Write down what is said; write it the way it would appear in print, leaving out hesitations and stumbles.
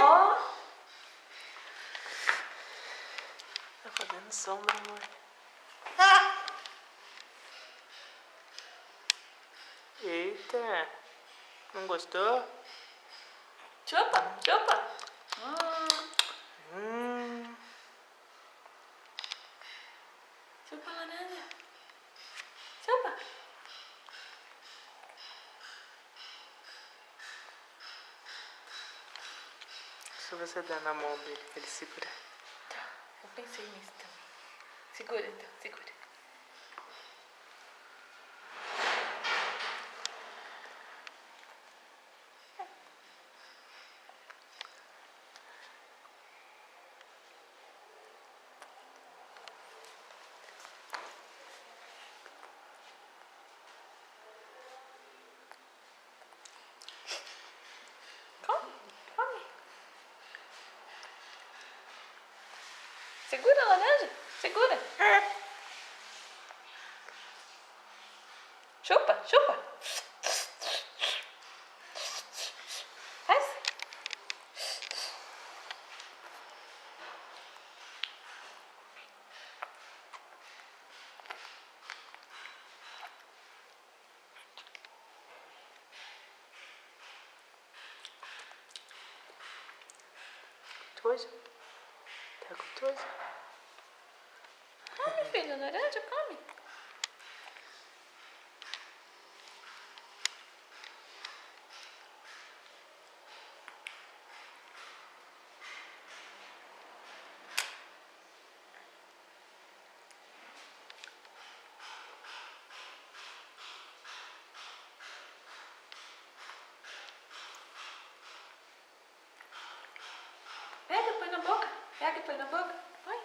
Ó. Tá fazendo sombra, amor. Eita. Não gostou? Chupa, chupa. Chupa a laranja. Chupa. Se você der na mão dele, ele segura. Tá, eu pensei nisso também. Segura então, segura. Come, come. Segura a laranja, segura. Chupa, chupa. Faz. Gostoso? Tá gostoso? Come, filho, laranja, come. Pega, põe na boca. Pega e põe na boca. Põe.